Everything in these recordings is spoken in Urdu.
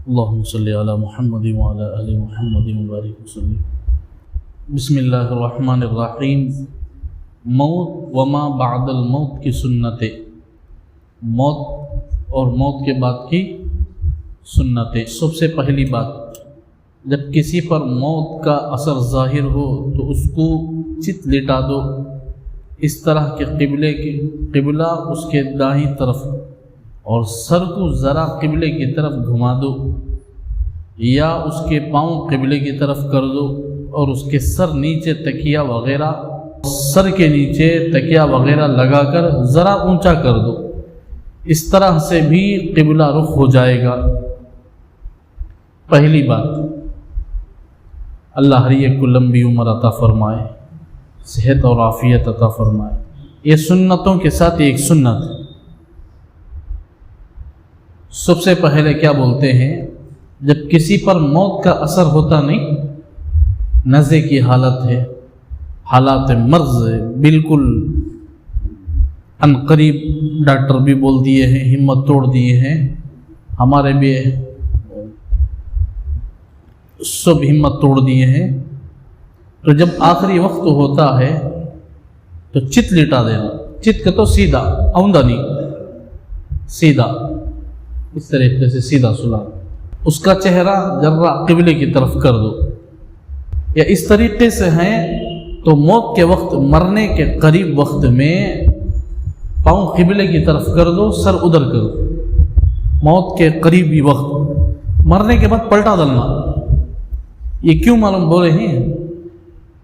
اللہم صلی علی محمد وعلی آل محمد وبارک وسلم۔ بسم اللہ الرحمن الرحیم۔ موت وما بعد الموت کی سنتیں، موت اور موت کے بعد کی سنتیں۔ سب سے پہلی بات، جب کسی پر موت کا اثر ظاہر ہو تو اس کو چت لٹا دو، اس طرح کہ قبلہ اس کے دائیں طرف اور سر کو ذرا قبلے کی طرف گھما دو، یا اس کے پاؤں قبلے کی طرف کر دو اور اس کے سر نیچے تکیہ وغیرہ، سر کے نیچے تکیہ وغیرہ لگا کر ذرا اونچا کر دو، اس طرح سے بھی قبلہ رخ ہو جائے گا۔ پہلی بات، اللہ ہر ایک کو لمبی عمر عطا فرمائے، صحت اور عافیت عطا فرمائے۔ یہ سنتوں کے ساتھ ایک سنت ہے۔ سب سے پہلے کیا بولتے ہیں، جب کسی پر موت کا اثر ہوتا نہیں، نزے کی حالت ہے، حالات مرض ہے، بالکل ان قریب ڈاکٹر بھی بول دیے ہیں، ہمت توڑ دیے ہیں، ہمارے بھی سب ہمت توڑ دیے ہیں، تو جب آخری وقت ہوتا ہے تو چت لٹا دینا۔ چت کا تو سیدھا، اوندا نہیں، سیدھا اس طریقے سے سیدھا سلا، اس کا چہرہ ذرا قبلے کی طرف کر دو، یا اس طریقے سے ہیں تو موت کے وقت، مرنے کے قریب وقت میں پاؤں قبلے کی طرف کر دو، سر ادھر کر دو۔ موت کے قریبی وقت، مرنے کے بعد پلٹا ڈالنا۔ یہ کیوں معلوم بولے ہیں،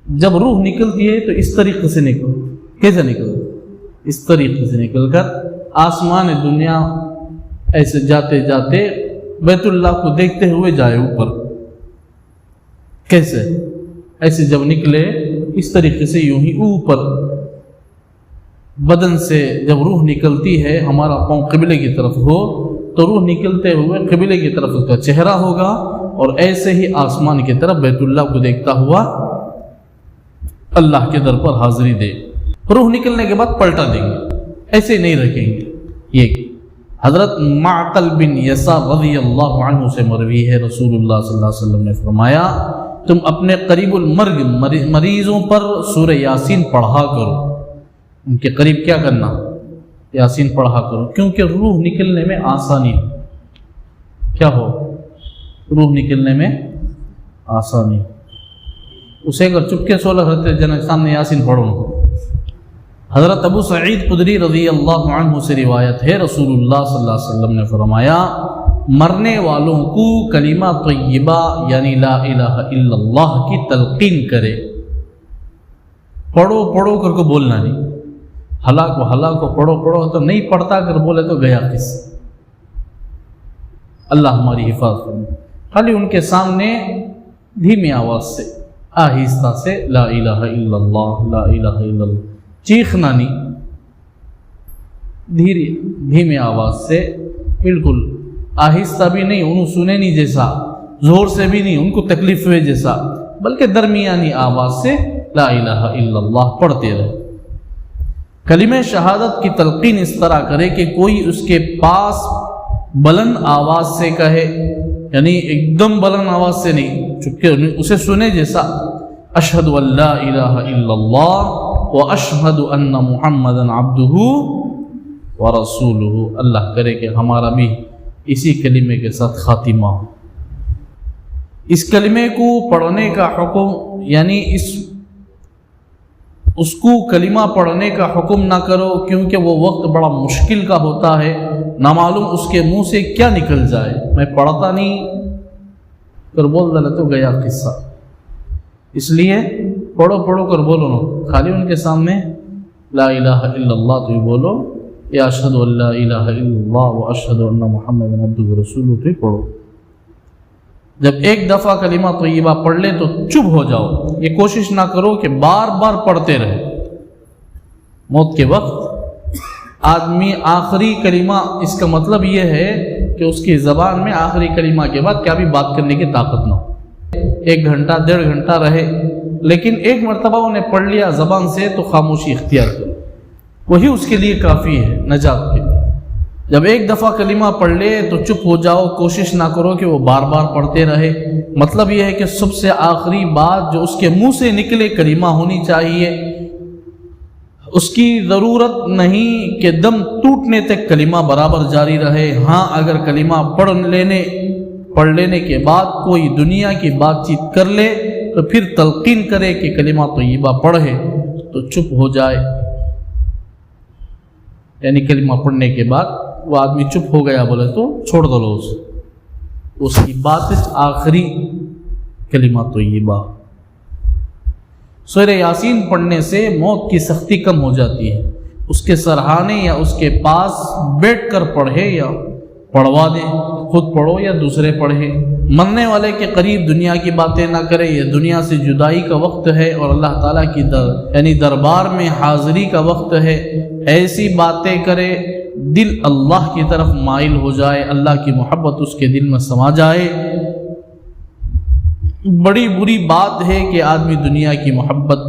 جب روح نکلتی ہے تو اس طریقے سے نکل، کیسے نکل، اس طریقے سے نکل کر آسمان دنیا ایسے جاتے جاتے بیت اللہ کو دیکھتے ہوئے جائے اوپر، کیسے، ایسے جب نکلے اس طریقے سے یوں ہی اوپر، بدن سے جب روح نکلتی ہے، ہمارا پاؤں قبلے کی طرف ہو تو روح نکلتے ہوئے قبلے کی طرف اس کا چہرہ ہوگا، اور ایسے ہی آسمان کی طرف بیت اللہ کو دیکھتا ہوا اللہ کے در پر حاضری دے۔ روح نکلنے کے بعد پلٹا دیں گے، ایسے نہیں رکھیں گے۔ یہ حضرت معقل بن یسار رضی اللہ عنہ سے مروی ہے، رسول اللہ صلی اللہ علیہ وسلم نے فرمایا، تم اپنے قریب المرگ مریضوں پر سورہ یاسین پڑھا کرو، ان کے قریب کیا کرنا، یاسین پڑھا کرو، کیونکہ روح نکلنے میں آسانی ہو۔ کیا ہو، روح نکلنے میں آسانی، اسے اگر چپکے سولہ رہتے جن سامنے یاسین پڑھو۔ حضرت ابو سعید خدری رضی اللہ عنہ سے روایت ہے، رسول اللہ صلی اللہ علیہ وسلم نے فرمایا، مرنے والوں کو کلمہ طیبہ یعنی لا الہ الا اللہ کی تلقین کرے، پڑھو پڑھو کر کو بولنا نہیں، ہلاک ہو پڑھو تو نہیں پڑھتا کر بولے تو گیا کس، اللہ ہماری حفاظت کرے۔ خالی ان کے سامنے دھیمی آواز سے، آہستہ سے لا الہ الا اللہ، لا الہ الا اللہ، چیخنا نہیں، دھیمی آواز سے، بالکل آہستہ بھی نہیں، انہوں سنے نہیں جیسا، زور سے بھی نہیں ان کو تکلیف ہوئے جیسا، بلکہ درمیانی آواز سے لا الہ الا اللہ پڑھتے رہے۔ کلمہ شہادت کی تلقین اس طرح کرے کہ کوئی اس کے پاس بلند آواز سے کہے، یعنی ایک دم بلند آواز سے نہیں، چونکہ اسے سنے جیسا، اشہد ان لا الہ الا اللہ واشہد ان محمدا عبدہ ورسولہ۔ اللہ کرے کہ ہمارا بھی اسی کلمے کے ساتھ خاتمہ ہو۔ اس کلمے کو پڑھنے کا حکم، یعنی اس کو کلمہ پڑھنے کا حکم نہ کرو، کیونکہ وہ وقت بڑا مشکل کا ہوتا ہے، نامعلوم اس کے منہ سے کیا نکل جائے، میں پڑھتا نہیں پھر بول ڈالا تو گیا قصہ، اس لیے پڑھو کر بولو نا، خالی ان کے سامنے لا الہ الا اللہ تو ہی بولو، یا اشہد ان لا الہ الا اللہ و اشہد ان محمد عبدہ ورسولہ تو ہی پڑھو۔ جب ایک دفعہ کلمہ طیبہ پڑھ لے تو چپ ہو جاؤ، یہ کوشش نہ کرو کہ بار بار پڑھتے رہے۔ موت کے وقت آدمی آخری کلمہ، اس کا مطلب یہ ہے کہ اس کی زبان میں آخری کلمہ کے بعد کیا بھی بات کرنے کی طاقت نہ ہو، 1 گھنٹہ 1.5 گھنٹہ رہے، لیکن ایک مرتبہ انہیں پڑھ لیا زبان سے تو خاموشی اختیار کرو، وہی اس کے لیے کافی ہے نجات کے لیے۔ جب ایک دفعہ کلمہ پڑھ لے تو چپ ہو جاؤ، کوشش نہ کرو کہ وہ بار بار پڑھتے رہے۔ مطلب یہ ہے کہ سب سے آخری بات جو اس کے منہ سے نکلے کلمہ ہونی چاہیے، اس کی ضرورت نہیں کہ دم ٹوٹنے تک کلمہ برابر جاری رہے۔ ہاں اگر کلمہ پڑھ لینے کے بعد کوئی دنیا کی بات چیت کر لے تو پھر تلقین کرے کہ کلمہ طیبہ پڑھے تو چپ ہو جائے، یعنی کلمہ پڑھنے کے بعد وہ آدمی چپ ہو گیا بولے تو چھوڑ دو اس کی بات آخری کلمہ طیبہ۔ سورہ یاسین پڑھنے سے موت کی سختی کم ہو جاتی ہے۔ اس کے سرہانے یا اس کے پاس بیٹھ کر پڑھے یا پڑھوا دے، خود پڑھو یا دوسرے پڑھے۔ مرنے والے کے قریب دنیا کی باتیں نہ کرے، یہ دنیا سے جدائی کا وقت ہے اور اللہ تعالیٰ کی یعنی دربار میں حاضری کا وقت ہے۔ ایسی باتیں کرے دل اللہ کی طرف مائل ہو جائے، اللہ کی محبت اس کے دل میں سما جائے۔ بڑی بری بات ہے کہ آدمی دنیا کی محبت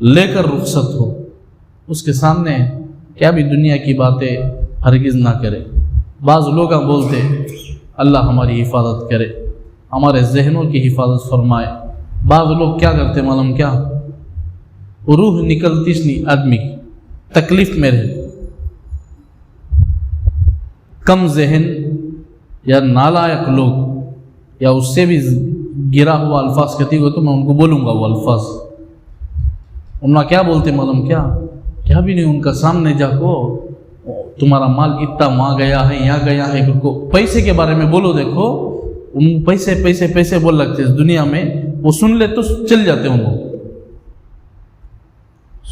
لے کر رخصت ہو، اس کے سامنے کیا بھی دنیا کی باتیں ہرگز نہ کرے۔ بعض لوگ بولتے اللہ ہماری حفاظت کرے، ہمارے ذہنوں کی حفاظت فرمائے۔ بعض لوگ کیا کرتے معلوم کیا، روح نکلتی نہیں آدمی کی، تکلیف میں رہے، کم ذہن یا نالائق لوگ یا اس سے بھی گرا ہوا الفاظ کہتی ہو تو میں ان کو بولوں گا وہ الفاظ۔ انہوں کیا بولتے معلوم کیا بھی نہیں ان کا سامنے جا کو تمہارا مال اتنا وہاں گیا ہے یہاں گیا ہے، ان کو پیسے کے بارے میں بولو، دیکھو ان پیسے پیسے پیسے بول لگتے اس دنیا میں، وہ سن لے تو چل جاتے ان کو۔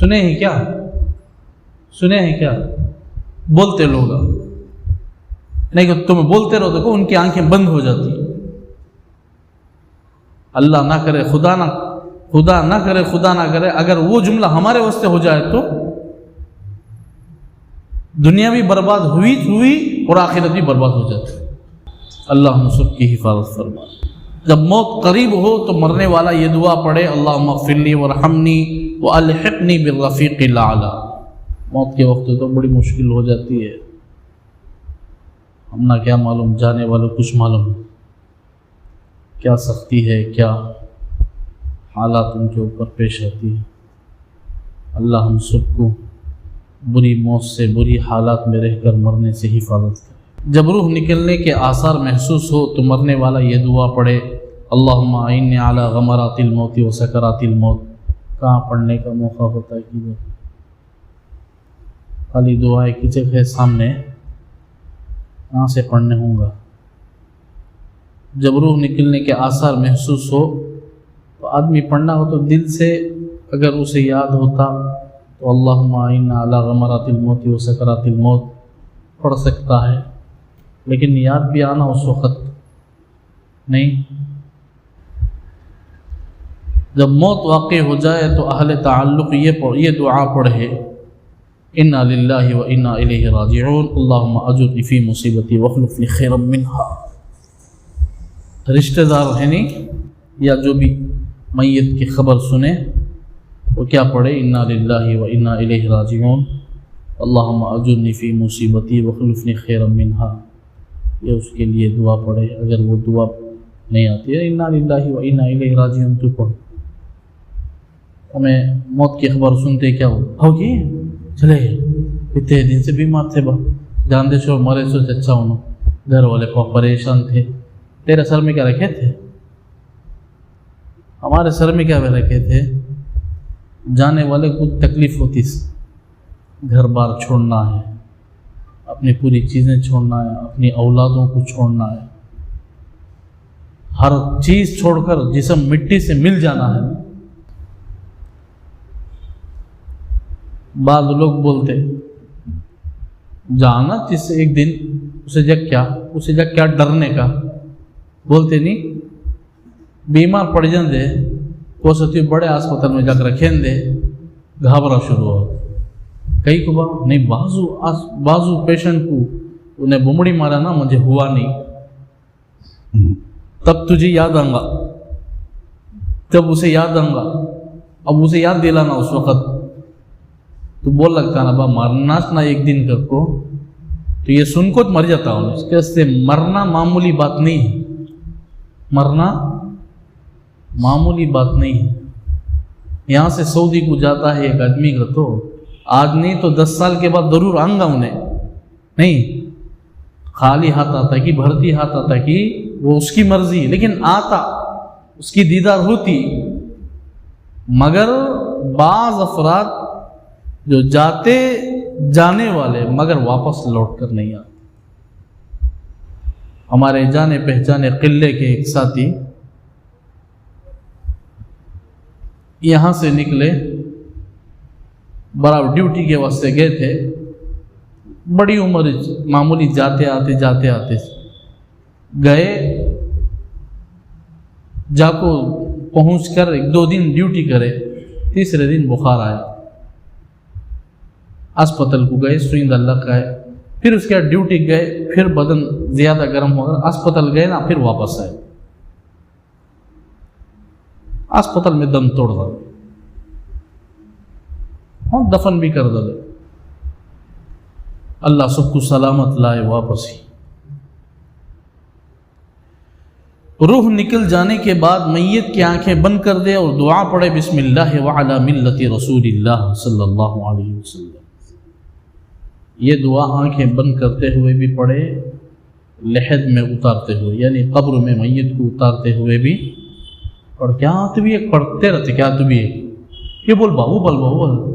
سنے ہیں کیا بولتے لوگ نہیں کہ تم بولتے رہو، دیکھو ان کی آنکھیں بند ہو جاتی۔ اللہ نہ کرے، خدا نہ کرے اگر وہ جملہ ہمارے واسطے ہو جائے تو دنیا بھی برباد ہوئی اور آخرت بھی برباد ہو جاتی۔ اللہ ہم سب کی حفاظت فرمائے۔ جب موت قریب ہو تو مرنے والا یہ دعا پڑھے، اللہم اغفر لی وارحمنی والحقنی بالرفیق الاعلی۔ موت کے وقت تو بڑی مشکل ہو جاتی ہے، ہم نہ کیا معلوم، جانے والوں کچھ معلوم کیا سختی ہے، کیا حالات ان کے اوپر پیش آتی ہے۔ اللہ ہم سب کو بری موت سے، بری حالات میں رہ کر مرنے سے حفاظت کرے۔ جب روح نکلنے کے آثار محسوس ہو تو مرنے والا یہ دعا پڑھے، اللہم اعنی علی غمرات الموت و سکرات الموت۔ کہاں پڑھنے کا موقع ہوتا ہے کہ خالی دعائیں کی جگہ سامنے کہاں سے پڑھنے ہوں گا۔ جب روح نکلنے کے آثار محسوس ہو تو آدمی پڑھنا ہو تو دل سے اگر اسے یاد ہوتا تو اللہم اعنی علی غمرات الموت و سکرات الموت پڑھ سکتا ہے، لیکن یاد بھی آنا اس وقت نہیں۔ جب موت واقع ہو جائے تو اہل تعلق یہ دعا پڑھے، انا للہ و انا الیہ راجعون، اللہم اجرنی فی مصیبتی واخلف لی خیرا منہا۔ رشتہ دار ہے نہیں یا جو بھی میت کی خبر سنے وہ کیا پڑھے، انا للہ و انا الیہ راجعون، اللہم اجرنی فی مصیبتی واخلف لی خیرا منہا۔ یہ اس کے لیے دعا پڑھے۔ اگر وہ دعا نہیں آتی ہے انا للہ و انا الیہ راجعون تو پڑھو۔ ہمیں موت کی خبر سنتے کیا ہو گئی چلے اتنے دن سے بیمار تھے، جان دے شو مرے سو اچھا ہونا، گھر والے پریشان تھے، تیرے سر میں کیا رکھے تھے؟ ہمارے سر میں کیا رکھے تھے؟ جانے والے کو تکلیف ہوتی، گھر بار چھوڑنا ہے، اپنی پوری چیزیں چھوڑنا ہے، اپنی اولادوں کو چھوڑنا ہے، ہر چیز چھوڑ کر جسم مٹی سے مل جانا ہے۔ بعض لوگ بولتے جانا جس سے ایک دن اسے جگ کیا ڈرنے کا، بولتے نہیں بیمار پڑ جان دے وہ ستی بڑے ہسپتال میں جا کر رکھیں دے، گھبرا شروع ہو کئی کو نہیں، بازو پیشنٹ کو انہیں بمڑی مارا نا مجھے ہوا نہیں، تب تجھے یاد آؤں گا، تب اسے یاد آؤں گا، اب اسے یاد دلانا اس وقت تو بول لگتا نا با مارنا نہ ایک دن کر کو تو یہ سن کو مر جاتا ہوں. اس کے سے مرنا معمولی بات نہیں ہے، مرنا معمولی بات نہیں ہے. یہاں سے سعودی کو جاتا ہے ایک آدمی کا تو آج نہیں تو 10 سال کے بعد ضرور آؤں گا انہیں، نہیں خالی ہاتھ آتا کہ بھرتی ہاتھ آتا کہ وہ اس کی مرضی، لیکن آتا اس کی دیدار ہوتی. مگر بعض افراد جو جاتے جانے والے مگر واپس لوٹ کر نہیں آتے. ہمارے جانے پہچانے قلعے کے ایک ساتھی یہاں سے نکلے، برابر ڈیوٹی کے واسطے گئے تھے، بڑی عمر معمولی جاتے آتے گئے، جا کو پہنچ کر 1-2 دن ڈیوٹی کرے، تیسرے دن بخار آیا، اسپتال کو گئے، سوئی اللہ کا ہے، پھر اس کے بعد ڈیوٹی گئے، پھر بدن زیادہ گرم ہو گیا، اسپتال گئے نا، پھر واپس آئے، اسپتال میں دم توڑ دا، ہاں دفن بھی کر دے. اللہ سب کو سلامت لائے واپس ہی. روح نکل جانے کے بعد میت کی آنکھیں بند کر دے اور دعا پڑھے بسم اللہ وعلی ملت رسول اللہ صلی اللہ علیہ وسلم. یہ دعا آنکھیں بند کرتے ہوئے بھی پڑھے، لحد میں اتارتے ہوئے یعنی قبر میں میت کو اتارتے ہوئے بھی. اور کیا تو بھی ایک پڑھتے رہتے، کیا تو بھی ایک یہ بول بابو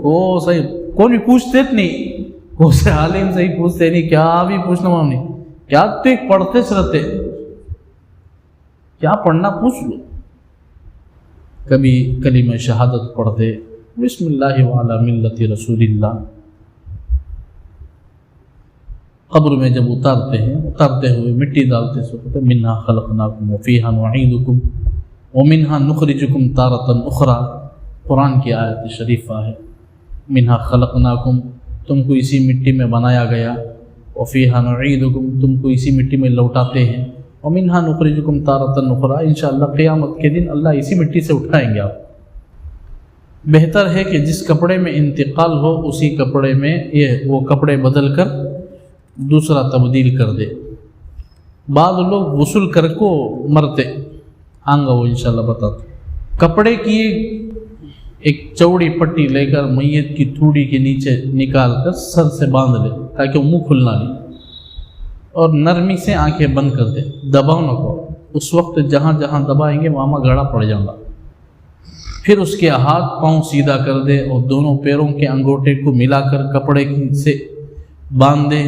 کو صحیح کون بھی پوچھتے نہیں، کو سے عالم صحیح پوچھتے نہیں، کیا بھی پوچھنا مام نہیں، کیا تو ایک پڑھتے رہتے، کیا پڑھنا پوچھ لو. کبھی کلمہ شہادت پڑھتے بسم اللہ وعلی ملت رسول اللہ. قبر میں جب اتارتے ہیں، اتارتے ہوئے مٹی ڈالتے سوتے منہا خلقناکم وفیہا نعیدکم ومنہا نخرجکم تارۃ اخری. قرآن کی آیت شریفہ ہے، منہا خلقناکم تم کو اسی مٹی میں بنایا گیا، وفیہا نعیدکم تم کو اسی مٹی میں لوٹاتے ہیں، ومنہا نخرجکم تارۃ اخری. انشاءاللہ قیامت کے دن اللہ اسی مٹی سے اٹھائیں گے آپ. بہتر ہے کہ جس کپڑے میں انتقال ہو اسی کپڑے میں وہ کپڑے بدل کر دوسرا تبدیل کر دے. بعض لوگ غسل کر کو مرتے، آنگا وہ انشاءاللہ بتاتے. کپڑے کی ایک چوڑی پٹی لے کر میت کی تھوڑی کے نیچے نکال کر سر سے باندھ لے تاکہ وہ منہ کھلنا نہیں، اور نرمی سے آنکھیں بند کر دے، دباؤ نہ کو. اس وقت جہاں جہاں دبائیں گے وہاں گڑا پڑ جائے گا. پھر اس کے ہاتھ پاؤں سیدھا کر دے اور دونوں پیروں کے انگوٹے کو ملا کر کپڑے سے باندھ دے.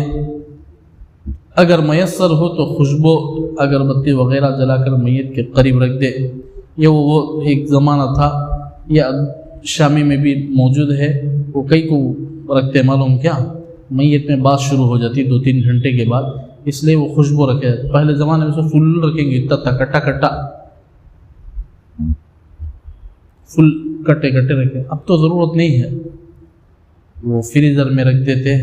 اگر میسر ہو تو خوشبو اگربتی وغیرہ جلا کر میت کے قریب رکھ دے. یہ وہ ایک زمانہ تھا، یا شامی میں بھی موجود ہے، وہ کئی کو رکھتے معلوم کیا، میت میں بات شروع ہو جاتی 2-3 گھنٹے کے بعد، اس لیے وہ خوشبو رکھے. پہلے زمانے میں سے فل رکھیں گے، اتنا کٹا کٹا فل کٹے کٹے رکھے. اب تو ضرورت نہیں ہے، وہ فریزر میں رکھ دیتے،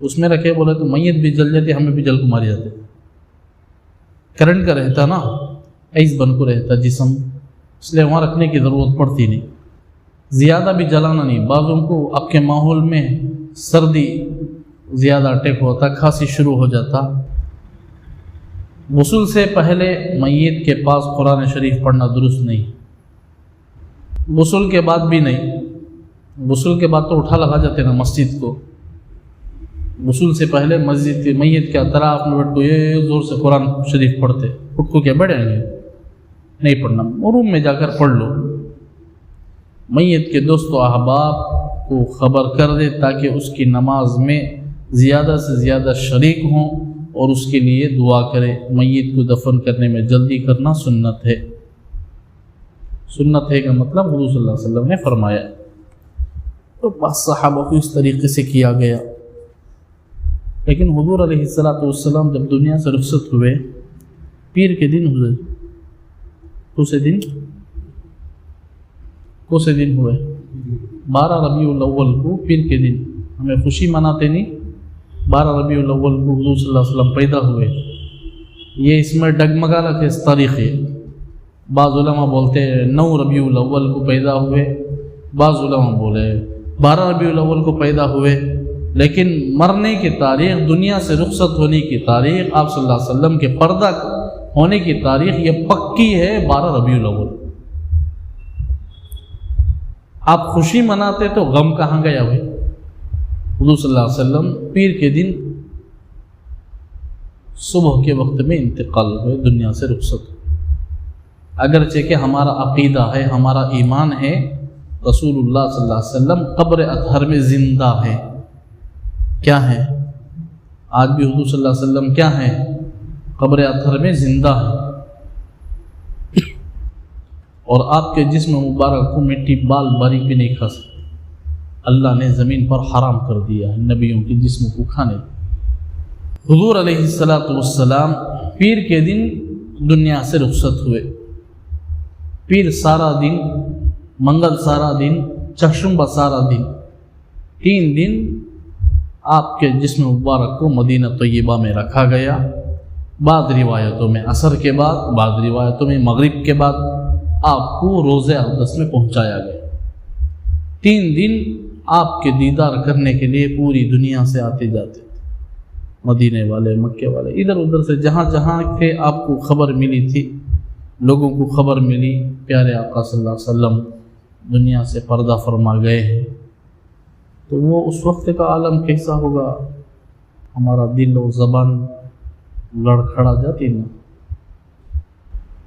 اس میں رکھے بولے تو میت بھی جل جاتی، ہمیں بھی جل کو مار جاتے. کرنٹ کا رہتا نا، ایس بن کو رہتا جسم، اس لیے وہاں رکھنے کی ضرورت پڑتی نہیں. زیادہ بھی جلانا نہیں. بعضوں کو آپ کے ماحول میں سردی زیادہ اٹیک ہوتا، کھانسی شروع ہو جاتا. غسل سے پہلے میت کے پاس قرآن شریف پڑھنا درست نہیں، غسل کے بعد بھی نہیں. غسل کے بعد تو اٹھا لگا جاتے نا مسجد کو، غسل سے پہلے مسجد کے میت کے اطراف میں بیٹھ کو یہ زور سے قرآن شریف پڑھتے، اٹھ کو کیا بیٹھیں گے؟ نہیں پڑھنا، روم میں جا کر پڑھ لو. میت کے دوست و احباب کو خبر کر دے تاکہ اس کی نماز میں زیادہ سے زیادہ شریک ہوں اور اس کے لیے دعا کرے. میت کو دفن کرنے میں جلدی کرنا سنت ہے. سنت ہے کا مطلب حضور صلی اللہ علیہ وسلم نے فرمایا. تو بس صحابہ کو اس طریقے سے کیا گیا. لیکن حضور علیہ السلام جب دنیا سے رخصت ہوئے، پیر کے دن ہوئے، کوسے دن ہوئے 12 ربیع الاول کو، پیر کے دن. ہمیں خوشی مناتے نہیں، 12 ربیع الاول کو حضور صلی اللہ علیہ وسلم پیدا ہوئے. یہ اس میں ڈگمگا رکھے اس تاریخ ہے. بعض علماء بولتے ہیں 9 ربیع الاول کو پیدا ہوئے، بعض علماء بولے 12 ربیع الاول کو پیدا ہوئے. لیکن مرنے کی تاریخ، دنیا سے رخصت ہونے کی تاریخ، آپ صلی اللہ علیہ وسلم کے پردہ ہونے کی تاریخ یہ پکی ہے 12 ربیع الاول۔ آپ خوشی مناتے تو غم کہاں گیا بھائی؟ حضور صلی اللہ علیہ وسلم پیر کے دن صبح کے وقت میں انتقال ہوئے، دنیا سے رخصت ہوئے۔ اگرچہ کہ ہمارا عقیدہ ہے، ہمارا ایمان ہے، رسول اللہ صلی اللہ علیہ وسلم قبر اطہر میں زندہ ہے۔ کیا ہے؟ آج بھی حضور صلی اللہ علیہ وسلم کیا ہے؟ قبر اطہر میں زندہ ہے، اور آپ کے جسم مبارک کو مٹی بال باریک بھی نہیں کھا سکتے۔ اللہ نے زمین پر حرام کر دیا ہے نبیوں کے جسم کو کھانے۔ حضور علیہ السلام پیر کے دن دنیا سے رخصت ہوئے۔ پیر سارا دن، منگل سارا دن، چہارشنبہ سارا دن، 3 دن آپ کے جسم مبارک کو مدینہ طیبہ میں رکھا گیا۔ بعض روایتوں میں عصر کے بعد، بعض روایتوں میں مغرب کے بعد آپ کو روضہ اقدس میں پہنچایا گیا۔ 3 دن آپ کے دیدار کرنے کے لیے پوری دنیا سے آتے جاتے تھے، مدینے والے، مکے والے، ادھر ادھر سے جہاں جہاں کے آپ کو خبر ملی تھی، لوگوں کو خبر ملی پیارے آقا صلی اللہ علیہ وسلم دنیا سے پردہ فرما گئے ہیں، تو وہ اس وقت کا عالم کیسا ہوگا؟ ہمارا دل و زبان لڑکھڑا جاتی نا،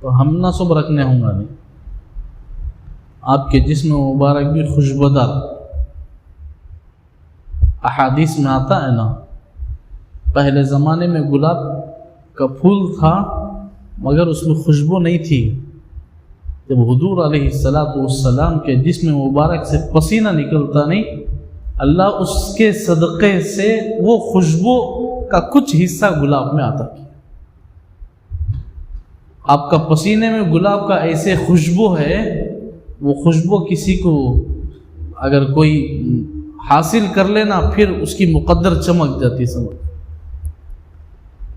تو ہم نہ صبح رکھنے ہوں گا نہیں۔ آپ کے جسم مبارک بھی خوشبودار، احادیث میں آتا ہے نا، پہلے زمانے میں گلاب کا پھول تھا مگر اس میں خوشبو نہیں تھی۔ جب حضور علیہ السلام کے جسم مبارک سے پسینہ نکلتا نہیں، اللہ اس کے صدقے سے وہ خوشبو کا کچھ حصہ گلاب میں آتا کیا۔ آپ کا پسینے میں گلاب کا ایسے خوشبو ہے، وہ خوشبو کسی کو اگر کوئی حاصل کر لینا پھر اس کی مقدر چمک جاتی سمجھ۔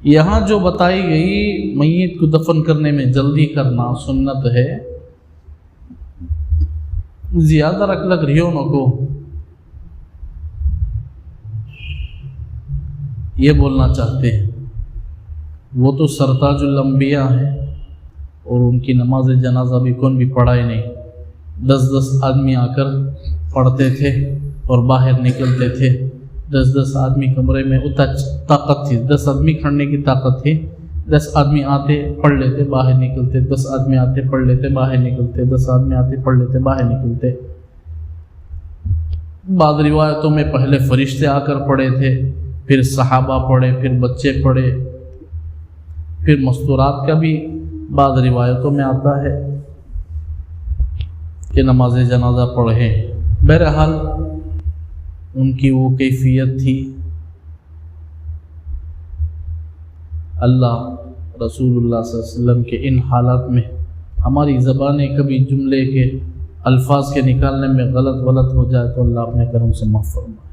یہاں جو بتائی گئی میت کو دفن کرنے میں جلدی کرنا سنت ہے، زیادہ رکھ لگ رہیوں کو یہ بولنا چاہتے ہیں، وہ تو سرتاج الانبیاء ہے، اور ان کی نماز جنازہ بھی کون بھی پڑھائے نہیں۔ 10 آدمی آ کر پڑھتے تھے اور باہر نکلتے تھے۔ 10 آدمی کمرے میں اتنا طاقت تھی، 10 آدمی کھڑنے کی طاقت تھی۔ 10 آدمی آتے پڑھ لیتے باہر نکلتے، 10 آدمی آتے پڑھ لیتے باہر نکلتے، 10 آدمی آتے پڑھ لیتے باہر نکلتے۔ بعض روایتوں میں پہلے فرشتے آ کر پڑھے تھے، پھر صحابہ پڑھے، پھر بچے پڑھے، پھر مستورات کا بھی بعض روایتوں میں آتا ہے کہ نماز جنازہ پڑھے۔ بہرحال ان کی وہ کیفیت تھی۔ اللہ رسول اللہ صلی اللہ علیہ وسلم کے ان حالات میں ہماری زبانیں کبھی جملے کے الفاظ کے نکالنے میں غلط ہو جائے تو اللہ اپنے کرم سے معاف فرمائے۔